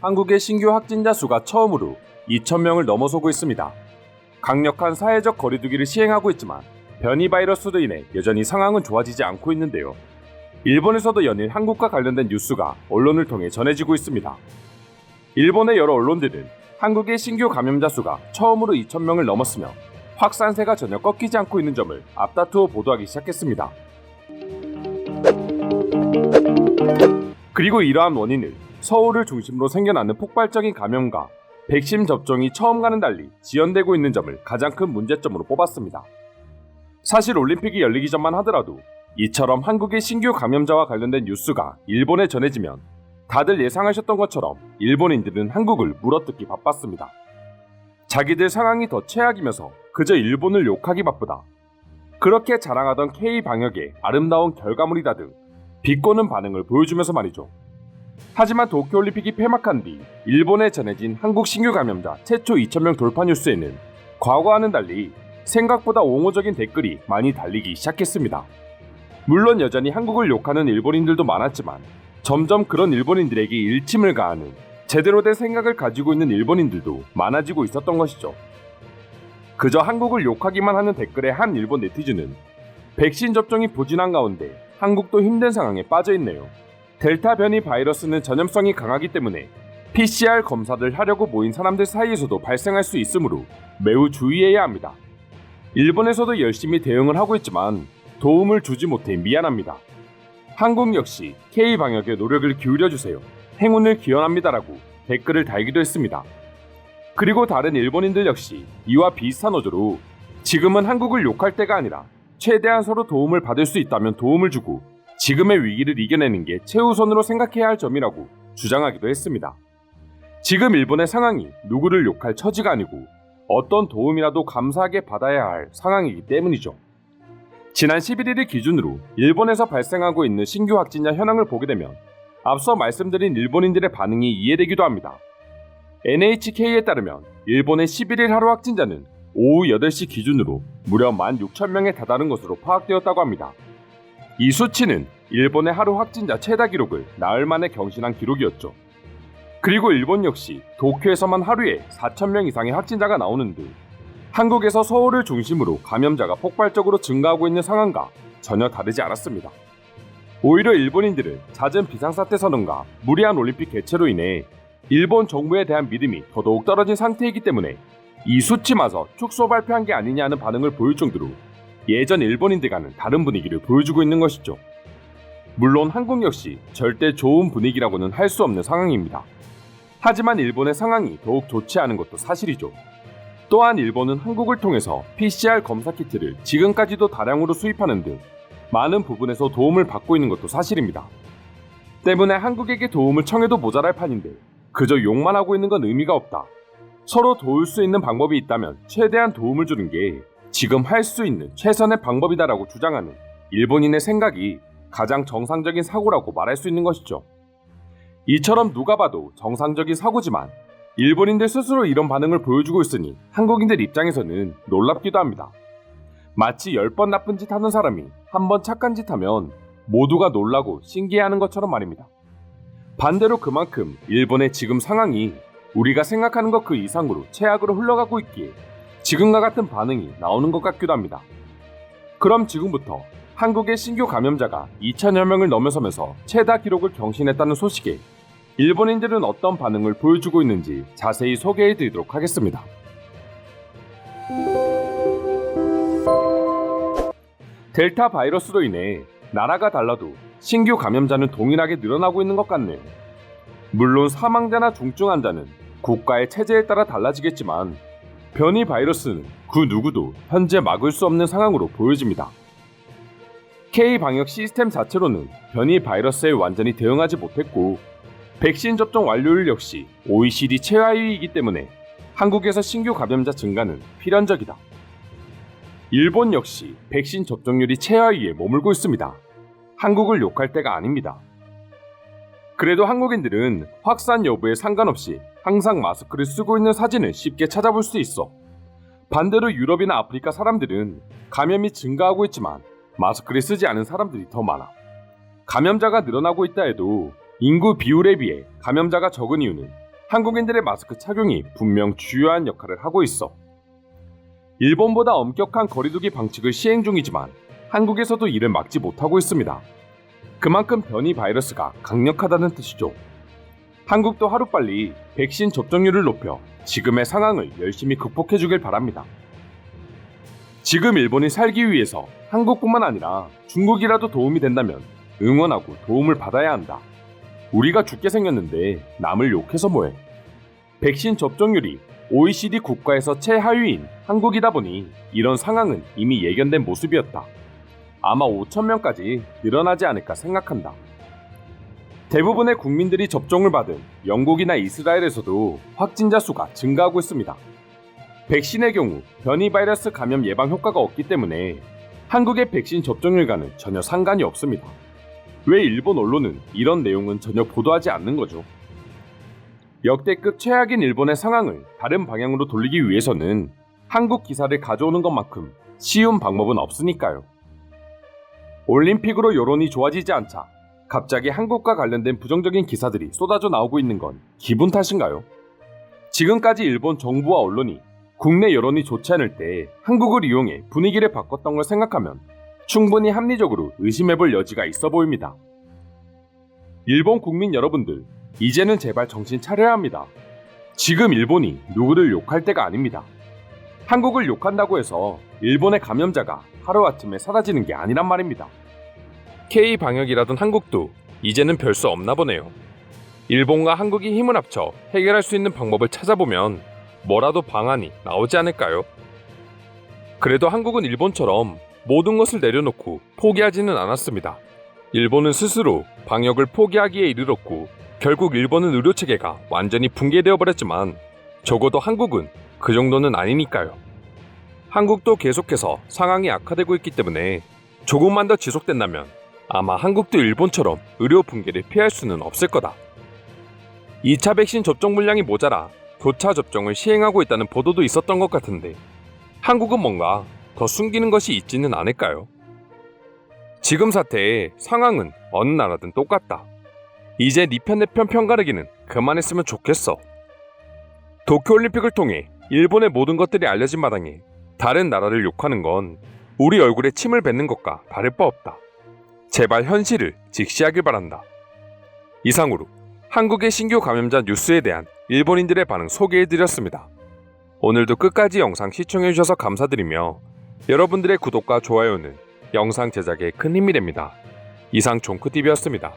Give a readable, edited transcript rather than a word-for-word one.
한국의 신규 확진자 수가 처음으로 2,000명을 넘어서고 있습니다. 강력한 사회적 거리두기를 시행하고 있지만 변이 바이러스로 인해 여전히 상황은 좋아지지 않고 있는데요. 일본에서도 연일 한국과 관련된 뉴스가 언론을 통해 전해지고 있습니다. 일본의 여러 언론들은 한국의 신규 감염자 수가 처음으로 2,000명을 넘었으며 확산세가 전혀 꺾이지 않고 있는 점을 앞다투어 보도하기 시작했습니다. 그리고 이러한 원인을 서울을 중심으로 생겨나는 폭발적인 감염과 백신 접종이 처음과는 달리 지연되고 있는 점을 가장 큰 문제점으로 뽑았습니다. 사실 올림픽이 열리기 전만 하더라도 이처럼 한국의 신규 감염자와 관련된 뉴스가 일본에 전해지면 다들 예상하셨던 것처럼 일본인들은 한국을 물어뜯기 바빴습니다. 자기들 상황이 더 최악이면서 그저 일본을 욕하기 바쁘다. 그렇게 자랑하던 K-방역의 아름다운 결과물이다 등 비꼬는 반응을 보여주면서 말이죠. 하지만 도쿄올림픽이 폐막한 뒤 일본에 전해진 한국 신규 감염자 최초 2,000명 돌파 뉴스에는 과거와는 달리 생각보다 옹호적인 댓글이 많이 달리기 시작했습니다. 물론 여전히 한국을 욕하는 일본인들도 많았지만 점점 그런 일본인들에게 일침을 가하는 제대로 된 생각을 가지고 있는 일본인들도 많아지고 있었던 것이죠. 그저 한국을 욕하기만 하는 댓글의 한 일본 네티즌은 백신 접종이 부진한 가운데 한국도 힘든 상황에 빠져있네요. 델타 변이 바이러스는 전염성이 강하기 때문에 PCR 검사를 하려고 모인 사람들 사이에서도 발생할 수 있으므로 매우 주의해야 합니다. 일본에서도 열심히 대응을 하고 있지만 도움을 주지 못해 미안합니다. 한국 역시 K-방역에 노력을 기울여주세요. 행운을 기원합니다라고 댓글을 달기도 했습니다. 그리고 다른 일본인들 역시 이와 비슷한 어조로 지금은 한국을 욕할 때가 아니라 최대한 서로 도움을 받을 수 있다면 도움을 주고 지금의 위기를 이겨내는 게 최우선으로 생각해야 할 점이라고 주장하기도 했습니다. 지금 일본의 상황이 누구를 욕할 처지가 아니고 어떤 도움이라도 감사하게 받아야 할 상황이기 때문이죠. 지난 11일을 기준으로 일본에서 발생하고 있는 신규 확진자 현황을 보게 되면 앞서 말씀드린 일본인들의 반응이 이해되기도 합니다. NHK에 따르면 일본의 11일 하루 확진자는 오후 8시 기준으로 무려 16,000명에 다다른 것으로 파악되었다고 합니다. 이 수치는 일본의 하루 확진자 최다 기록을 나흘 만에 경신한 기록이었죠. 그리고 일본 역시 도쿄에서만 하루에 4,000명 이상의 확진자가 나오는 등 한국에서 서울을 중심으로 감염자가 폭발적으로 증가하고 있는 상황과 전혀 다르지 않았습니다. 오히려 일본인들은 잦은 비상사태 선언과 무리한 올림픽 개최로 인해 일본 정부에 대한 믿음이 더더욱 떨어진 상태이기 때문에 이 수치마저 축소 발표한 게 아니냐는 반응을 보일 정도로 예전 일본인들과는 다른 분위기를 보여주고 있는 것이죠. 물론 한국 역시 절대 좋은 분위기라고는 할 수 없는 상황입니다. 하지만 일본의 상황이 더욱 좋지 않은 것도 사실이죠. 또한 일본은 한국을 통해서 PCR 검사 키트를 지금까지도 다량으로 수입하는 등 많은 부분에서 도움을 받고 있는 것도 사실입니다. 때문에 한국에게 도움을 청해도 모자랄 판인데 그저 욕만 하고 있는 건 의미가 없다. 서로 도울 수 있는 방법이 있다면 최대한 도움을 주는 게 지금 할 수 있는 최선의 방법이다라고 주장하는 일본인의 생각이 가장 정상적인 사고라고 말할 수 있는 것이죠. 이처럼 누가 봐도 정상적인 사고지만 일본인들 스스로 이런 반응을 보여주고 있으니 한국인들 입장에서는 놀랍기도 합니다. 마치 10번 나쁜 짓 하는 사람이 한 번 착한 짓 하면 모두가 놀라고 신기해하는 것처럼 말입니다. 반대로 그만큼 일본의 지금 상황이 우리가 생각하는 것 그 이상으로 최악으로 흘러가고 있기에 지금과 같은 반응이 나오는 것 같기도 합니다. 그럼 지금부터 한국의 신규 감염자가 2,000여 명을 넘어서면서 최다 기록을 경신했다는 소식에 일본인들은 어떤 반응을 보여주고 있는지 자세히 소개해드리도록 하겠습니다. 델타 바이러스로 인해 나라가 달라도 신규 감염자는 동일하게 늘어나고 있는 것 같네요. 물론 사망자나 중증 환자는 국가의 체제에 따라 달라지겠지만 변이 바이러스는 그 누구도 현재 막을 수 없는 상황으로 보여집니다. K-방역 시스템 자체로는 변이 바이러스에 완전히 대응하지 못했고 백신 접종 완료율 역시 OECD 최하위이기 때문에 한국에서 신규 감염자 증가는 필연적이다. 일본 역시 백신 접종률이 최하위에 머물고 있습니다. 한국을 욕할 때가 아닙니다. 그래도 한국인들은 확산 여부에 상관없이 항상 마스크를 쓰고 있는 사진을 쉽게 찾아볼 수 있어. 반대로 유럽이나 아프리카 사람들은 감염이 증가하고 있지만 마스크를 쓰지 않은 사람들이 더 많아. 감염자가 늘어나고 있다 해도 인구 비율에 비해 감염자가 적은 이유는 한국인들의 마스크 착용이 분명 주요한 역할을 하고 있어. 일본보다 엄격한 거리두기 방침을 시행 중이지만 한국에서도 이를 막지 못하고 있습니다. 그만큼 변이 바이러스가 강력하다는 뜻이죠. 한국도 하루빨리 백신 접종률을 높여 지금의 상황을 열심히 극복해 주길 바랍니다. 지금 일본이 살기 위해서 한국뿐만 아니라 중국이라도 도움이 된다면 응원하고 도움을 받아야 한다. 우리가 죽게 생겼는데 남을 욕해서 뭐해. 백신 접종률이 OECD 국가에서 최하위인 한국이다 보니 이런 상황은 이미 예견된 모습이었다. 아마 5,000명까지 늘어나지 않을까 생각한다. 대부분의 국민들이 접종을 받은 영국이나 이스라엘에서도 확진자 수가 증가하고 있습니다. 백신의 경우 변이 바이러스 감염 예방 효과가 없기 때문에 한국의 백신 접종률과는 전혀 상관이 없습니다. 왜 일본 언론은 이런 내용은 전혀 보도하지 않는 거죠? 역대급 최악인 일본의 상황을 다른 방향으로 돌리기 위해서는 한국 기사를 가져오는 것만큼 쉬운 방법은 없으니까요. 올림픽으로 여론이 좋아지지 않자 갑자기 한국과 관련된 부정적인 기사들이 쏟아져 나오고 있는 건 기분 탓인가요? 지금까지 일본 정부와 언론이 국내 여론이 좋지 않을 때 한국을 이용해 분위기를 바꿨던 걸 생각하면 충분히 합리적으로 의심해볼 여지가 있어 보입니다. 일본 국민 여러분들, 이제는 제발 정신 차려야 합니다. 지금 일본이 누구를 욕할 때가 아닙니다. 한국을 욕한다고 해서 일본의 감염자가 하루아침에 사라지는 게 아니란 말입니다. K방역이라던 한국도 이제는 별 수 없나 보네요. 일본과 한국이 힘을 합쳐 해결할 수 있는 방법을 찾아보면 뭐라도 방안이 나오지 않을까요? 그래도 한국은 일본처럼 모든 것을 내려놓고 포기하지는 않았습니다. 일본은 스스로 방역을 포기하기에 이르렀고 결국 일본은 의료체계가 완전히 붕괴되어 버렸지만 적어도 한국은 그 정도는 아니니까요. 한국도 계속해서 상황이 악화되고 있기 때문에 조금만 더 지속된다면 아마 한국도 일본처럼 의료 붕괴를 피할 수는 없을 거다. 2차 백신 접종 물량이 모자라 교차 접종을 시행하고 있다는 보도도 있었던 것 같은데 한국은 뭔가 더 숨기는 것이 있지는 않을까요? 지금 사태의 상황은 어느 나라든 똑같다. 이제 네 편 내 편 편가르기는 그만했으면 좋겠어. 도쿄올림픽을 통해 일본의 모든 것들이 알려진 마당에 다른 나라를 욕하는 건 우리 얼굴에 침을 뱉는 것과 다를 바 없다. 제발 현실을 직시하길 바란다. 이상으로 한국의 신규 감염자 뉴스에 대한 일본인들의 반응 소개해드렸습니다. 오늘도 끝까지 영상 시청해주셔서 감사드리며 여러분들의 구독과 좋아요는 영상 제작에 큰 힘이 됩니다. 이상 종크TV였습니다.